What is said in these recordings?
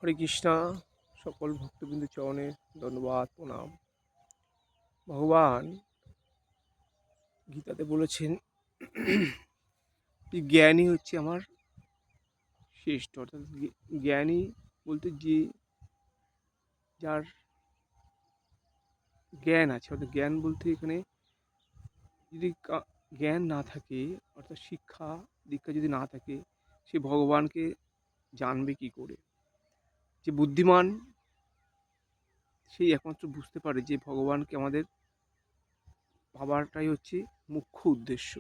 হরে কৃষ্ণা। সকল ভক্তবিন্দু চরণে ধন্যবাদ প্রণাম। ভগবান গীতাতে বলেছেন যে জ্ঞানী হচ্ছে আমার শ্রেষ্ঠ, অর্থাৎ জ্ঞানী বলতে যে যার জ্ঞান আছে, অর্থাৎ জ্ঞান বলতে এখানে যদি জ্ঞান না থাকে, অর্থাৎ শিক্ষা দীক্ষা যদি না থাকে, সে ভগবানকে জানবে কি করে। যে বুদ্ধিমান সেই একমাত্র বুঝতে পারে যে ভগবানকে আমাদের ভাবাটাই হচ্ছে মুখ্য উদ্দেশ্য।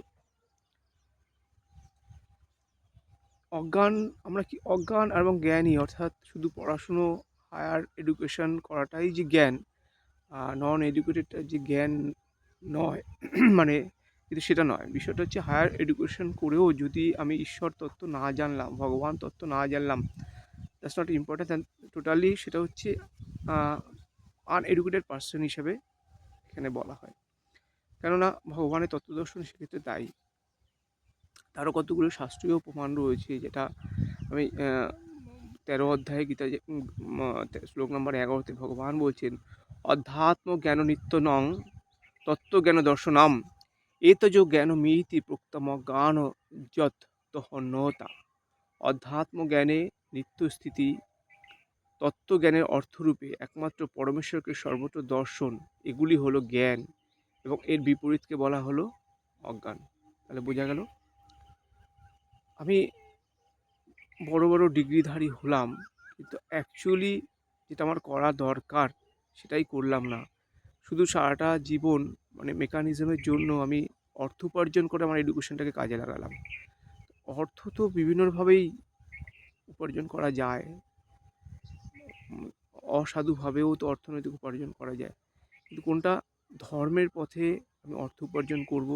আমরা কি অজ্ঞান এবং জ্ঞানী, অর্থাৎ শুধু পড়াশুনো হায়ার এডুকেশন করাটাই যে জ্ঞান, নন এডুকেটেডটা যে জ্ঞান নয় মানে কিন্তু সেটা নয়। বিষয়টা হচ্ছে হায়ার এডুকেশন করেও যদি আমি ঈশ্বর তত্ত্ব না জানলাম, ভগবান তত্ত্ব না জানলাম, দ্যাটস নট ইম্পর্টেন্ট টোটালি। সেটা হচ্ছে আনএডুকেটেড পার্সন হিসেবে এখানে বলা হয়। কেননা ভগবানের তত্ত্বদর্শন সেক্ষেত্রে দায়ী। তারও কতগুলো শাস্ত্রীয় প্রমাণ রয়েছে, যেটা আমি 13 অধ্যায়ে গীতা শ্লোক নম্বর 11তে ভগবান বলছেন, অধ্যাত্ম জ্ঞান নিত্য নং তত্ত্বজ্ঞান দর্শনাম এতজ জ্ঞান মিতি প্রোক্তম জ্ঞান যত তহন্যতা। অধ্যাত্ম জ্ঞানে নিত্য স্থিতি, তত্ত্বজ্ঞানের অর্থরূপে একমাত্র পরমেশ্বরকে সর্বত্র দর্শন, এগুলি হলো জ্ঞান, এবং এর বিপরীতকে বলা হলো অজ্ঞান। তাহলে বোঝা গেল আমি বড় বড় ডিগ্রিধারী হলাম, কিন্তু অ্যাকচুয়ালি যেটা আমার করা দরকার সেটাই করলাম না। শুধু সারাটা জীবন মেকানিজমের জন্য আমি অর্থ উপার্জন করে আমার এডুকেশনটাকে কাজে লাগালাম। অর্থ তো বিভিন্নভাবেই উপার্জন করা যায়, অসাধুভাবেও তো অর্থনৈতিক উপার্জন করা যায়, কিন্তু কোনটা ধর্মের পথে আমি অর্থ উপার্জন করব,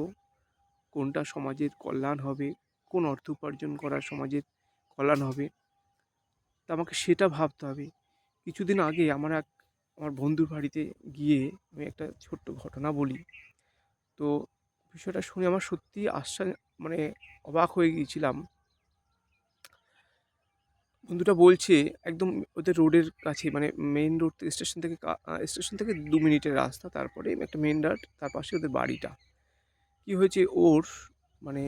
কোনটা সমাজের কল্যাণ হবে, কোন অর্থ উপার্জন করা সমাজের কল্যাণ হবে, তা আমাকে সেটা ভাবতে হবে। কিছুদিন আগে আমার বন্ধুর বাড়িতে গিয়ে আমি একটা ছোট্ট ঘটনা বলি। তো বিষয়টা শুনে আমার সত্যি মানে অবাক হয়ে গিয়েছিলাম। বন্ধুটা বলছে একদম ওদের রোডের কাছে, মেইন রোড থেকে স্টেশন থেকে 2 মিনিটের রাস্তা, তারপরে একটা মেইন রোড, তার পাশে ওদের বাড়িটা। কি হয়েছে ওর, মানে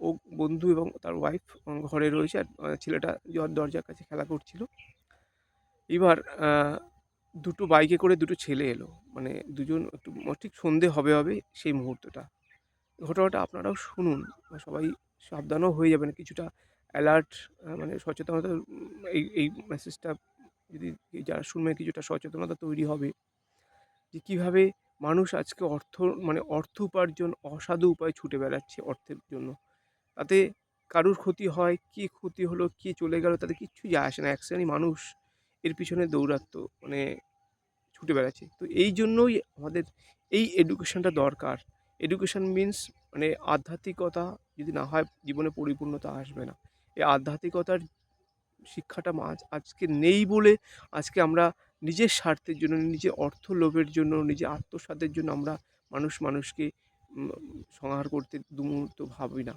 ও বন্ধু এবং তার ওয়াইফ ঘরে রয়েছে, আর ছেলেটা দরজার কাছে খেলা করছিল। এবার দুটো বাইকে করে দুটো ছেলে এলো, দুজন একটু ঠিক সন্ধে হবে হবে সেই মুহূর্তটা। ঘটনাটা আপনারাও শুনুন, সবাই সাবধানও হয়ে যাবেন, কিছুটা অ্যালার্ট, সচেতনতা। এই মেসেজটা যদি যারা শুনবেন, কিছুটা সচেতনতা তৈরি হবে যে কীভাবে মানুষ আজকে অর্থ উপার্জন অসাধু উপায়ে ছুটে বেড়াচ্ছে অর্থের জন্য। তাতে কারুর ক্ষতি হয়, কি ক্ষতি হলো, কি চলে গেল, তাতে কিচ্ছু যায় আসে না। এক শ্রেণী মানুষ এর পিছনে ছুটে বেড়াচ্ছে। তো এই জন্যই আমাদের এই এডুকেশনটা দরকার। এডুকেশন মিন্স আধ্যাত্মিকতা যদি না হয় জীবনে পরিপূর্ণতা আসবে না। এই আধ্যাত্মিকতার শিক্ষাটা আজকে নেই বলে আজকে আমরা নিজের স্বার্থের জন্য, নিজের অর্থ লোভের জন্য, নিজের আত্মস্বাদের জন্য আমরা মানুষকে সংহার করতে দুমুহূর্ত ভাবি না।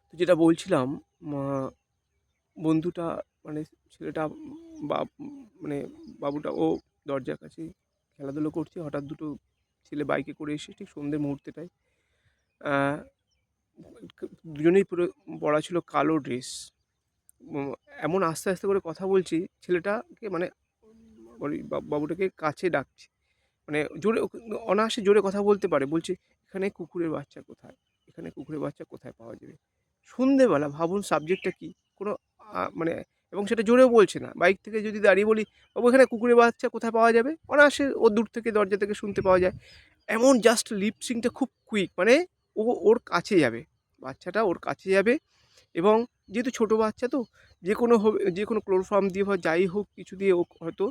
তো যেটা বলছিলাম, বন্ধুটা, ছেলেটা, বা বাবুটা, ও দরজার কাছে খেলাধুলো করছে। হঠাৎ দুটো ছেলে বাইকে করে এসে ঠিক সন্ধ্যের মুহূর্তেটায়, দুজনেই পুরো পরা ছিল কালো ড্রেস। এমন আস্তে আস্তে করে কথা বলছি, ছেলেটাকে বাবুটাকে কাছে ডাকছে, জোরে, অনায়াসে জোরে কথা বলতে পারে। বলছে, এখানে কুকুরের বাচ্চা কোথায়, এখানে কুকুরের বাচ্চা কোথায় পাওয়া যাবে। সন্ধেবেলা, ভাবুন সাবজেক্টটা কি, কোনো এবং সেটা জোরেও বলছে না। বাইক থেকে যদি দাঁড়িয়ে বলি, বাবু এখানে কুকুরের বাচ্চা কোথায় পাওয়া যাবে, অনায়াসে ও দূর থেকে দরজা থেকে শুনতে পাওয়া যায়। এমন জাস্ট লিপসিংটা খুব কুইক, ওর কাছে যাবে, বাচ্চাটা ওর কাছে যাবে, এবং যেহেতু ছোটো বাচ্চা, তো যে কোনো ক্লোরোফর্ম দিয়ে বা যাই হোক কিছু দিয়ে ও হয়তো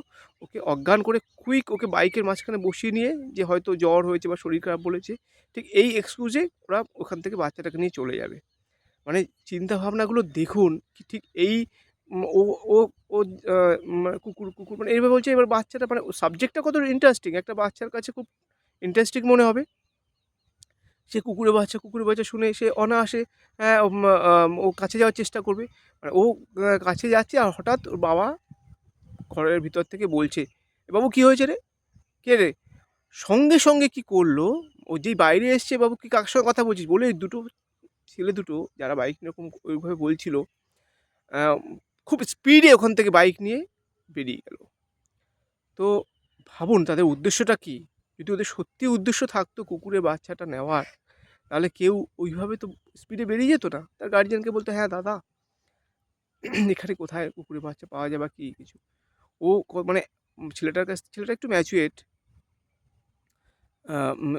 ওকে অজ্ঞান করে কুইক ওকে বাইকের মাঝখানে বসিয়ে নিয়ে, যে হয়তো জ্বর হয়েছে বা শরীর খারাপ বলেছে, ঠিক এই এক্সকিউজে ওরা ওখান থেকে বাচ্চাটাকে নিয়ে চলে যাবে। চিন্তাভাবনাগুলো দেখুন, ঠিক এই ও ও ও কুকুর কুকুর এইভাবে বলছে। এবার বাচ্চাটা সাবজেক্টটা কত ইন্টারেস্টিং, একটা বাচ্চার কাছে খুব ইন্টারেস্টিং মনে হবে। সে কুকুরের বাচ্চা শুনে সে অনায়াসে ও কাছে যাওয়ার চেষ্টা করবে। মানে ও কাছে যাচ্ছে আর হঠাৎ ওর বাবা ঘরের ভিতর থেকে বলছে, "এ বাবু কী হয়েছে রে? কে রে?" সঙ্গে সঙ্গে কী করলো, ও যেই বাইরে এসছে, "বাবু কি কার সঙ্গে কথা বলছিস?" বলে দুটো ছেলে দুটো যারা বাইক এরকম ওইভাবে বলছিল, আহ, খুব স্পিডে ওখান থেকে বাইক নিয়ে বেরিয়ে গেল। তো ভাবুন তাদের উদ্দেশ্যটা কী। যদি ওদের সত্যি উদ্দেশ্য থাকতো কুকুরের বাচ্চাটা নেওয়ার, তাহলে কেউ ওইভাবে তো স্পিডে বেরিয়ে যেত না। তার গার্জিয়ানকে বলতো, "হ্যাঁ দাদা, এখানে কোথায় কুকুরের বাচ্চা পাওয়া যায় বা কী কিছু।" ও মানে ছেলেটা একটু ম্যাচুয়েট।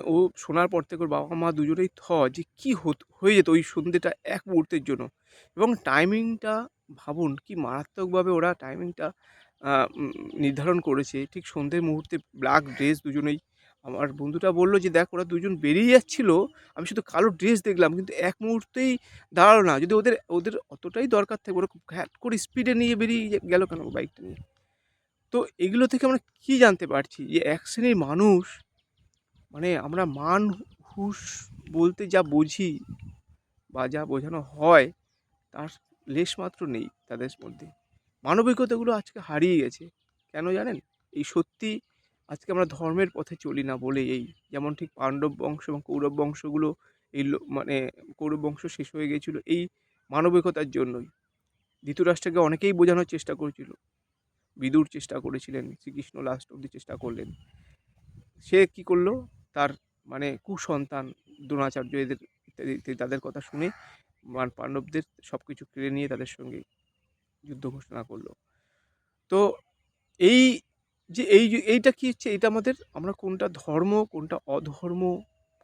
ও শোনার পর থেকে ওর বাবা মা দুজনেই যে কী হয়ে যেত ওই সন্ধ্যেটা এক মুহূর্তের জন্য। এবং টাইমিংটা ভাবুন কি মারাত্মকভাবে ওরা টাইমিংটা নির্ধারণ করেছে। ঠিক সন্ধ্যের মুহূর্তে ব্ল্যাক ড্রেস দুজনেই। আমার বন্ধুটা বলল যে, "দেখ ওরা দুজন বেরিয়ে যাচ্ছিল, আমি শুধু কালো ড্রেস দেখলাম কিন্তু এক মুহূর্তেই দাঁড়ালো না। যদি ওদের ওদের অতটাই দরকার থাকে ওরা খুব হ্যাট করে স্পিডে নিয়ে বেরিয়ে গেল কেন বাইকটা নিয়ে?" তো এগুলো থেকে আমরা কী জানতে পারছি যে এক শ্রেণীর মানুষ, মানে আমরা হুঁশ বলতে যা বুঝি বা যা বোঝানো হয় তার লেশমাত্র নেই তাদের মধ্যে। মানবিকতাগুলো আজকে হারিয়ে গেছে। কেন জানেন? এই সত্যি আজকে আমরা ধর্মের পথে চলি না বলেই এই। যেমন ঠিক পাণ্ডব বংশ এবং কৌরব বংশগুলো মানে কৌরব বংশ শেষ হয়ে গিয়েছিল এই মানবিকতার জন্যই। ধৃতরাষ্ট্রকে অনেকেই বোঝানোর চেষ্টা করেছিল। বিদুর চেষ্টা করেছিলেন, শ্রীকৃষ্ণ লাস্ট অব্দি চেষ্টা করলেন। সে কী করল? তার মানে কুসন্তান দ্রোণাচার্য এদের ইত্যাদি তাদের কথা শুনে পাণ্ডবদের সব কিছু কেড়ে নিয়ে তাদের সঙ্গে যুদ্ধ ঘোষণা করলো। তো এই যে এইটা কী হচ্ছে, এটা আমরা কোনটা ধর্ম, কোনটা অধর্ম,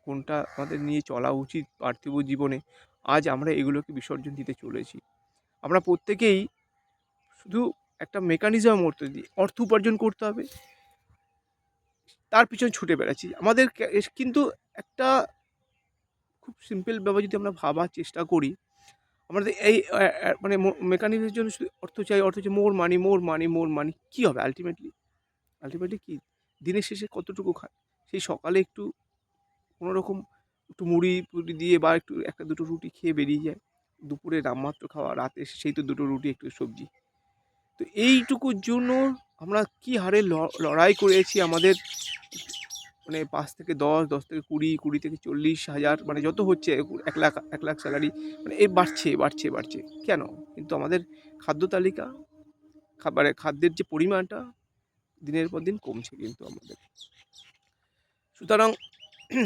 কোনটা আমাদের নিয়ে চলা উচিত পার্থিব জীবনে, আজ আমরা এগুলোকে বিসর্জন দিতে চলেছি। আমরা প্রত্যেকেই শুধু একটা মেকানিজম মধ্যে দিয়ে অর্থ উপার্জন করতে হবে, তার পিছনে ছুটে বেড়াচ্ছি। আমাদের কিন্তু একটা খুব সিম্পল ব্যাপার যদি আমরা ভাবার চেষ্টা করি, আমাদের এই মানে মেকানিজমের জন্য শুধু অর্থ চাই, মোর মানি, মোর মানি, মোর মানি। কী হবে আল্টিমেটলি? আল্টিমেটলি কী? দিনের শেষে কতটুকু খায়? সেই সকালে একটু কোনোরকম একটু মুড়ি দিয়ে বা একটু একটা দুটো রুটি খেয়ে বেরিয়ে যায়। দুপুরে নামমাত্র খাওয়া, রাতে সেই তো দুটো রুটি একটু সবজি। তো এইটুকুর জন্য আমরা কী হারে লড়াই করেছি আমাদের, মানে 5 থেকে 10, 10 থেকে 20, 20 থেকে 40,000, মানে যত হচ্ছে 1 লাখ স্যালারি, মানে বাড়ছে। কেন? কিন্তু আমাদের খাদ্য তালিকা, খাদ্যের যে পরিমাণটা দিনের পর দিন কমছে কিন্তু আমাদের। সুতরাং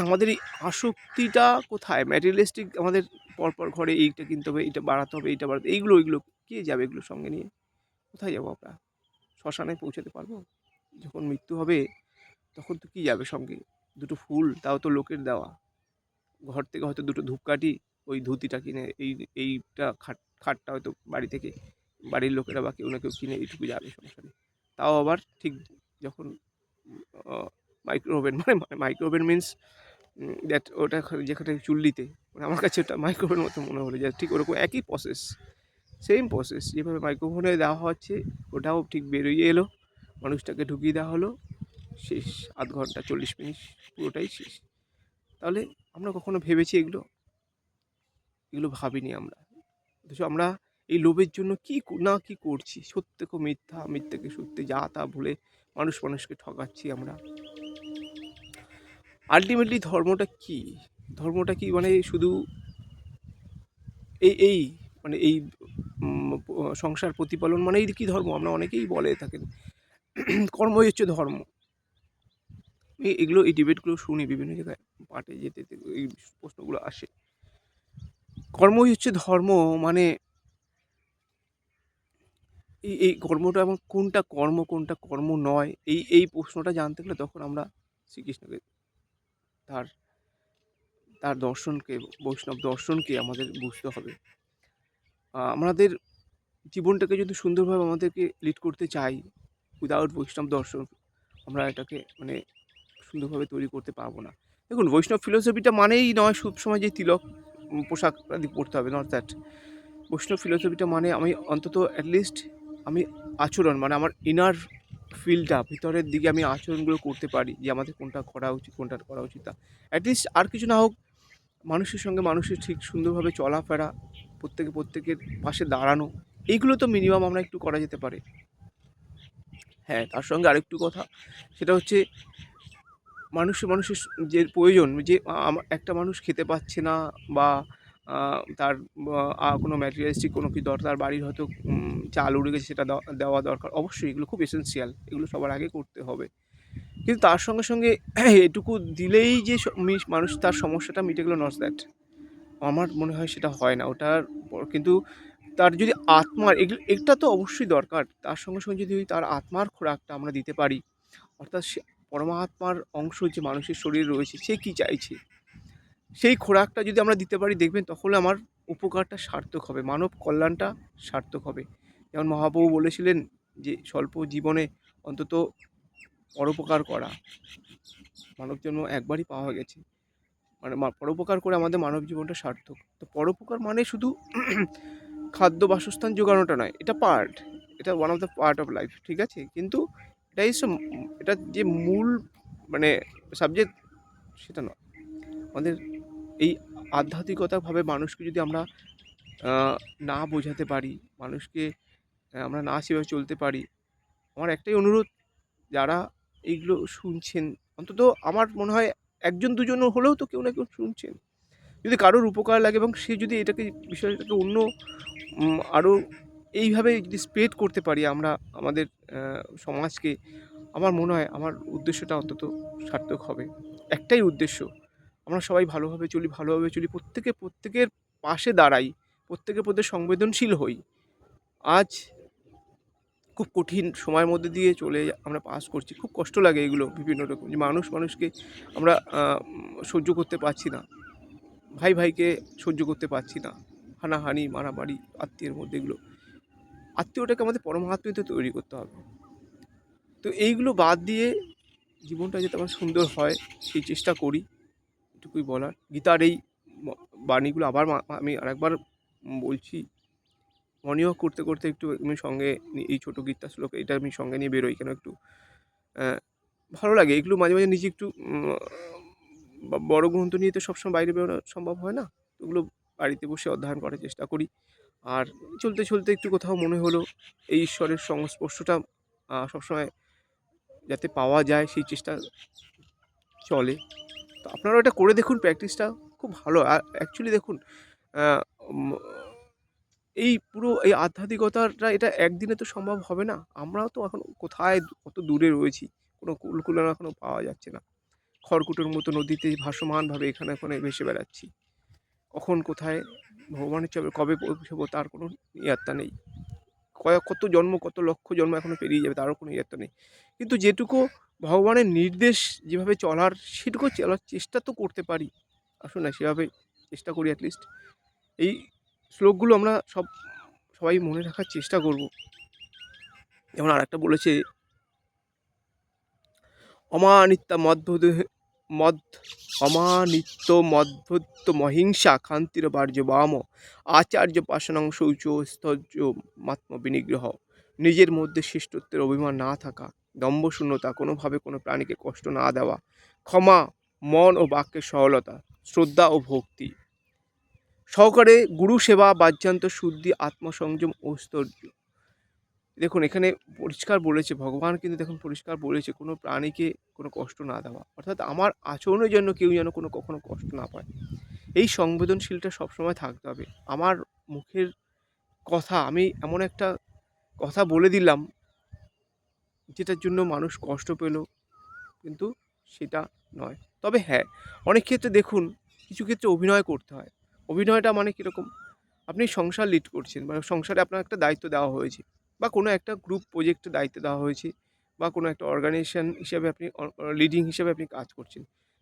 আমাদের এই আসক্তিটা কোথায়? ম্যাটেরিয়ালিস্টিক আমাদের পরপর ঘরে এইটা কিনতে হবে, এইটা বাড়াতে হবে, এইটা বাড়াতে, এইগুলো কে যাবে এগুলোর সঙ্গে নিয়ে? কোথায় যাবো আমরা? শ্মশানে পৌঁছাতে পারবো? যখন মৃত্যু হবে তখন তো কী যাবে সঙ্গে? দুটো ফুল, তাও তো লোকের দেওয়া। ঘর থেকে হয়তো দুটো ধূপকাঠি, ওই ধুতিটা কিনে এইটা খাটটা হয়তো বাড়ি থেকে বাড়ির লোকেরা বা কেউ না কেউ কিনে এইটুকু যাবে সংসারে। তাও আবার ঠিক যখন মাইক্রো ওভেন, মানে মাইক্রো ওভেন মিনস দ্যাট ওটা যেখানে চুল্লিতে, মানে আমার কাছে ওটা মাইক্রো ওভেনের মতো মনে হলো যে ঠিক ওরকম একই প্রসেস, সেম প্রসেস যেভাবে মাইক্রো ওভেনে দেওয়া হচ্ছে ওটাও ঠিক বেরিয়ে এলো, মানুষটাকে ঢুকিয়ে দেওয়া হলো, শেষ। আধ ঘন্টা 40 মিনিট পুরোটাই শেষ। তাহলে আমরা কখনো ভেবেছি এগুলো? এগুলো ভাবিনি আমরা। অথচ আমরা এই লোভের জন্য কী করছি? সত্যকে মিথ্যা, মিথ্যাকে সত্যি, যা তা ভুলে মানুষকে ঠকাচ্ছি আমরা। আল্টিমেটলি ধর্মটা কী? ধর্মটা কি মানে শুধু এই মানে এই সংসার প্রতিপালন মানেই কি ধর্ম? আমরা অনেকেই বলে থাকেন কর্মই হচ্ছে ধর্ম। এই ডিবেটগুলো শুনি বিভিন্ন জায়গায়, পাঠে যেতে এই প্রশ্নগুলো আসে। কর্মই হচ্ছে ধর্ম, মানে এই কর্মটা এবং কোনটা কর্ম নয়, এই প্রশ্নটা জানতে গেলে তখন আমরা শ্রীকৃষ্ণকে, তার তার দর্শনকে, বৈষ্ণব দর্শনকে আমাদের বুঝতে হবে। আমাদের জীবনটাকে যদি সুন্দরভাবে আমাদেরকে লিড করতে চাই, উইদাউট বৈষ্ণব দর্শন আমরা এটাকে মানে সুন্দরভাবে তৈরি করতে পারবো না। দেখুন, বৈষ্ণব ফিলোসফিটা মানেই নয় সবসময় যে তিলক পোশাক আদি পরতে হবে, নট দ্যাট। বৈষ্ণব ফিলোসফিটা মানে আমি অন্তত অ্যাটলিস্ট আমি আচরণ, মানে আমার ইনার ফিলটা, ভিতরের দিকে আমি আচরণগুলো করতে পারি যে আমাদের কোনটা করা উচিত, কোনটা করা উচিত না। অ্যাটলিস্ট আর কিছু না হোক, মানুষের সঙ্গে মানুষের ঠিক সুন্দরভাবে চলাফেরা, প্রত্যেকের পাশে দাঁড়ানো, এইগুলো তো মিনিমাম আমরা একটু করা যেতে পারে। হ্যাঁ, তার সঙ্গে আরেকটু কথা, সেটা হচ্ছে মানুষের যে প্রয়োজন, যে একটা মানুষ খেতে পাচ্ছে না বা তার কোনো ম্যাটেরিয়ালিস্টিক কোনো কি দরকার, তার বাড়ির হয়তো চাল উড়ে গেছে, সেটা দেওয়া দরকার। অবশ্যই এগুলো খুব এসেনশিয়াল, এগুলো সবার আগে করতে হবে। কিন্তু তার সঙ্গে সঙ্গে এটুকু দিলেই যে মানুষ তার সমস্যাটা মিটে গেল, নট দ্যাট। আমার মনে হয় সেটা হয় না। ওটার কিন্তু তার যদি আত্মার এটা তো অবশ্যই দরকার। তার সঙ্গে সঙ্গে যদি তার আত্মার খোরাকটা আমরা দিতে পারি, অর্থাৎ সে পরমাত্মার অংশ যে মানুষের শরীরে রয়েছে, সে কী চাইছে, সেই খোরাকটা যদি আমরা দিতে পারি, দেখবেন তখন আমার উপকারটা সার্থক হবে, মানব কল্যাণটা সার্থক হবে। যেমন মহাপ্রভু বলেছিলেন যে স্বল্প জীবনে অন্তত পরোপকার করা। মানব জন্ম একবারই পাওয়া গেছে, মানে পরোপকার করে আমাদের মানব জীবনটা সার্থক। তো পরোপকার মানে শুধু খাদ্য বাসস্থান জোগানোটা নয়, এটা পার্ট, এটা one of the part of life, ঠিক আছে? কিন্তু এটা এটা যে মূল মানে সাবজেক্ট, সেটা নয়। আমাদের এই আধ্যাত্মিকতাভাবে মানুষকে যদি আমরা না বোঝাতে পারি, মানুষকে আমরা না সেভাবে চলতে পারি, আমার একটাই অনুরোধ, যারা এইগুলো শুনছেন, অন্তত আমার মনে হয় একজন দুজন হলেও তো কেউ না কেউ শুনছেন। যদি কারোর উপকার লাগে এবং সে যদি এটাকে বিষয়টাকে অন্য আরও এইভাবে যদি স্প্রেড করতে পারি আমরা আমাদের সমাজকে, আমার মনে হয় আমার উদ্দেশ্যটা অন্তত সার্থক হবে। একটাই উদ্দেশ্য, আমরা সবাই ভালোভাবে চলি, প্রত্যেকের পাশে দাঁড়াই, প্রত্যেকের প্রতি সংবেদনশীল হই। আজ খুব কঠিন সময়ের মধ্যে দিয়ে আমরা পাস করছি, খুব কষ্ট লাগে এগুলো বিভিন্ন রকম, যে মানুষকে আমরা সহ্য করতে পারছি না, ভাইকে সহ্য করতে পারছি না, হানাহানি মারামারি আত্মীয়ের মধ্যে, এগুলো আত্মীয়টাকে আমাদের পরমাত্মীয়তে তৈরি করতে হবে। তো এইগুলো বাদ দিয়ে জীবনটা যাতে আমার সুন্দর হয়, সেই চেষ্টা করি, এটুকুই বলার। গীতার এই বাণীগুলো আবার আমি আরেকবার বলছি, মর্নিং ওয়াক করতে করতে একটু আমি সঙ্গে এই ছোটো গীতা শ্লোক এটা আমি সঙ্গে নিয়ে বেরোই, কেন একটু ভালো লাগে এগুলো, মাঝে মাঝে নিজে একটু বড় গ্রন্থ নিয়ে তো সবসময় বাইরে বেরোনো সম্ভব হয় না, ওগুলো বাড়িতে বসে অধ্যয়ন করার চেষ্টা করি। আর চলতে একটু কোথাও মনে হলো এই ঈশ্বরের সংস্পর্শটা সবসময় যাতে পাওয়া যায়, সেই চেষ্টা চলে। তো আপনারাও এটা করে দেখুন, প্র্যাকটিসটা খুব ভালো। আর অ্যাকচুয়ালি দেখুন, এই পুরো এই আধ্যাত্মিকতাটা এটা একদিনে তো সম্ভব হবে না। আমরাও তো এখন কোথায় কত দূরে রয়েছি, কোনো কুলকুলানো এখনও পাওয়া যাচ্ছে না। খড়কুটোর মতো নদীতে ভাসমানভাবে এখানে ওখানে ভেসে বেড়াচ্ছি। কখন কোথায় ভগবানের কবে পৌঁছবো তার কোনো ইয়াত্তা নেই। কত জন্ম, কত লক্ষ জন্ম এখনও পেরিয়ে যাবে, তারও কোনো ইয়াত্তা নেই। কিন্তু যেটুকু ভগবানের নির্দেশ যেভাবে চলার, সেটুকু চলার চেষ্টা তো করতে পারি। আসুন না সেভাবে চেষ্টা করি অ্যাটলিস্ট। এই শ্লোকগুলো আমরা সবাই মনে রাখার চেষ্টা করব। যেমন আরেকটা বলেছে, অমানিত্যা অমানিত্য মদ্ভুত্ব মহিংসা খান্তির বার্য বাম আচার্য পাশানং শৌচ স্থর্য মাত্ম বিনিগ্রহ। নিজের মধ্যে শ্রেষ্ঠত্বের অভিমান না থাকা, দম্ভশূন্যতা, কোনোভাবে কোনো প্রাণীকে কষ্ট না দেওয়া, ক্ষমা, মন ও বাক্যের সরলতা, শ্রদ্ধা ও ভক্তি সহকারে গুরু সেবা, বাহ্যান্ত শুদ্ধি, আত্মসংযম ও স্থৈর্য। দেখুন এখানে পরিষ্কার বলেছে ভগবান, কিন্তু দেখুন পরিষ্কার বলেছে কোনো প্রাণীকে কোনো কষ্ট না দেওয়া, অর্থাৎ আমার আচরণের জন্য কেউ যেন কখনো কষ্ট না পায়। এই সংবেদনশীলটা সবসময় থাকতে হবে। আমার মুখের কথা, আমি এমন একটা কথা বলে দিলাম যেটার জন্য মানুষ কষ্ট পেল, কিন্তু সেটা নয়। তবে হ্যাঁ, অনেক ক্ষেত্রে দেখুন, কিছু ক্ষেত্রে অভিনয় করতে হয়। অভিনয়টা মানে কীরকম, আপনি সংসার লিড করছেন, মানে সংসারে আপনার একটা দায়িত্ব দেওয়া হয়েছে, বা কোনো একটা গ্রুপ প্রজেক্টের দায়িত্ব দেওয়া হয়েছে, বা কোনো একটা অর্গানাইজেশন হিসেবে আপনি লিডিং হিসেবে আপনি কাজ করছেন।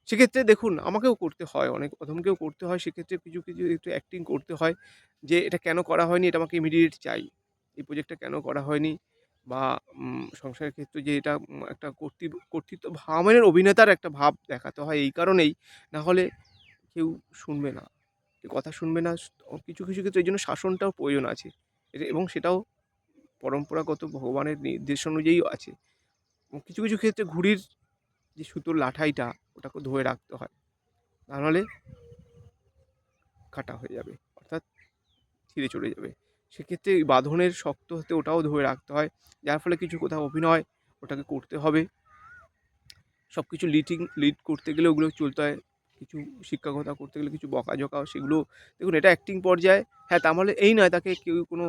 সেক্ষেত্রে দেখুন আমাকেও করতে হয়, অনেক অধমকেও করতে হয়, সেক্ষেত্রে কিছু একটু অ্যাক্টিং করতে হয়, যে এটা কেন করা হয়নি, এটা আমাকে ইমিডিয়েট চাই, এই প্রজেক্টটা কেন করা হয়নি, বা সংসারের ক্ষেত্রে যে এটা একটা কর্তৃত্ব ভাবের অভিনেতার একটা ভাব দেখাতে হয় এই কারণেই, না হলে কেউ শুনবে না, কথা শুনবে না। কিছু ক্ষেত্রে এই জন্য শাসনটাও প্রয়োজন আছে, এবং সেটাও পরম্পরাগত ভগবানের নির্দেশ অনুযায়ীও আছে। কিছু ক্ষেত্রে ঘুড়ির যে সুতোর লাঠাইটা, ওটাকে ধরে রাখতে হয়, নাহলে কাটা হয়ে যাবে, অর্থাৎ ছিঁড়ে চলে যাবে। সেক্ষেত্রে এই বাঁধনের শক্ত হাতে ওটাও ধরে রাখতে হয়, যার ফলে কিছু কোথাও অভিনয় ওটাকে করতে হবে। সব কিছু লিড করতে গেলে ওগুলো চলতে হয়। কিছু শিক্ষকতা করতে গেলে কিছু বকাঝকাও সেগুলো দেখুন, এটা অ্যাক্টিং পর্যায়ে। হ্যাঁ, তা বলে এই নয় তাকে কেউ কোনো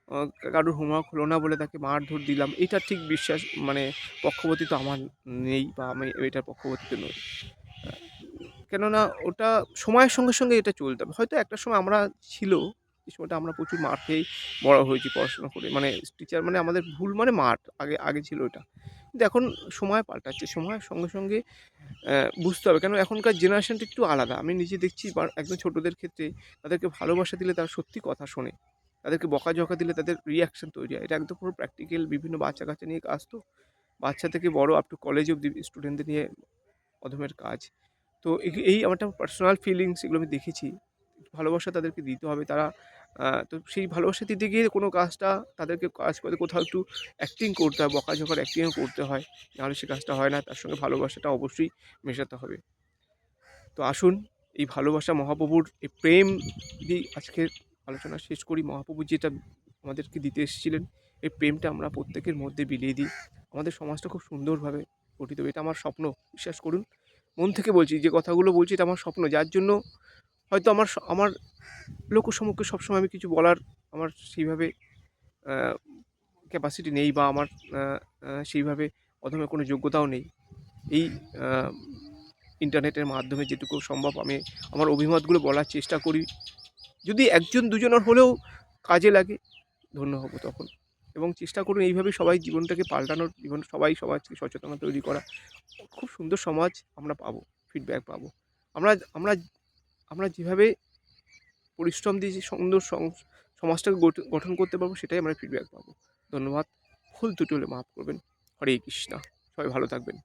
আ কারোর হোমওয়ার্ক হলো না বলে তাকে মারধর দিলাম। এটা ঠিক বিশ্বাস মানে পক্ষপাতী তো আমার নেই, বা আমি এটার পক্ষপাতিত্ব নই। আ কেননা ওটা সময়ের সঙ্গে, সঙ্গে এটা চলতে হবে। হয়তো একটা সময় আমরা ছিল, যে সময়টা আমরা প্রচুর মার খেয়েই বড় হয়েছি পড়াশোনা করে। মানে টিচার মানে আমাদের ভুল মানে মার। আগে ছিল ওটা। কিন্তু এখন সময় পাল্টাচ্ছে। সময়ের সঙ্গে, সঙ্গে বুঝতে হবে। কেন এখনকার জেনারেশনটা একটু আলাদা। আমি নিজে দেখছি একদম ছোটদের ক্ষেত্রে তাদেরকে ভালোবাসা দিলে তারা সত্যি কথা শোনে। তাদেরকে বকাঝকা দিলে তাদের রিঅ্যাকশন তৈরি হয়। এটা একদম পুরো প্র্যাকটিক্যাল, বিভিন্ন বাচ্চা-কাচ্চা নিয়ে কাজ তো। বাচ্চা থেকে বড় আপ টু কলেজ অব্দি স্টুডেন্টদের নিয়ে অধমের কাজ। তো এই আমার একটা পার্সোনাল ফিলিংস, এগুলো আমি দেখেছি। ভালোবাসা তাদেরকে দিতে হবে। তারা তো সেই ভালোবাসা দিতে গিয়ে কোনো কাজটা তাদেরকে কাজ করে কোথাও একটু অ্যাক্টিং করতে হয়, বকাঝকার অ্যাক্টিংও করতে হয়। নাহলে সে কাজটা হয় না। তার সঙ্গে ভালোবাসাটা অবশ্যই মেশাতে হবে। তো আসুন, এই ভালোবাসা মহাপ্রভুর এই প্রেম দিয়ে আজকের আলোচনা শেষ করি। মহাপ্রভু যেটা আমাদেরকে দিতে এসেছিলেন, এই প্রেমটা আমরা প্রত্যেকের মধ্যে বিলিয়ে দিই। আমাদের সমাজটা খুব সুন্দরভাবে গঠিত হবে। এটা আমার স্বপ্ন। বিশ্বাস করুন। মন থেকে বলছি, যে কথাগুলো বলছি এটা আমার স্বপ্ন। যার জন্য হয়তো আমার লোকসম্মুখে সবসময় আমি কিছু বলার আমার সেইভাবে আ ক্যাপাসিটি নেই, বা আমার আ আ সেইভাবে অদম্য কোনো যোগ্যতাও নেই। এই আ ইন্টারনেটের মাধ্যমে যেটুকু সম্ভব আমি আমার অভিমতগুলো বলার চেষ্টা করি। যদি ১ জন ২ জনের হলেও কাজে লাগে, ধন্য হব তখন। এবং চেষ্টা করুন এইভাবে সবাই জীবনটাকে পাল্টানোর, সবাই সমাজকে সচেতনতা তৈরি করা। খুব সুন্দর সমাজ আমরা পাবো, ফিডব্যাক পাবো। আমরা আমরা আমরা যেভাবে পরিশ্রম দিয়ে যে সুন্দর সমাজটাকে গঠন করতে পারবো, সেটাই আমরা ফিডব্যাক পাবো। ধন্যবাদ। ভুল ত্রুটি হলে মাফ করবেন। হরে কৃষ্ণা। সবাই ভালো থাকবেন।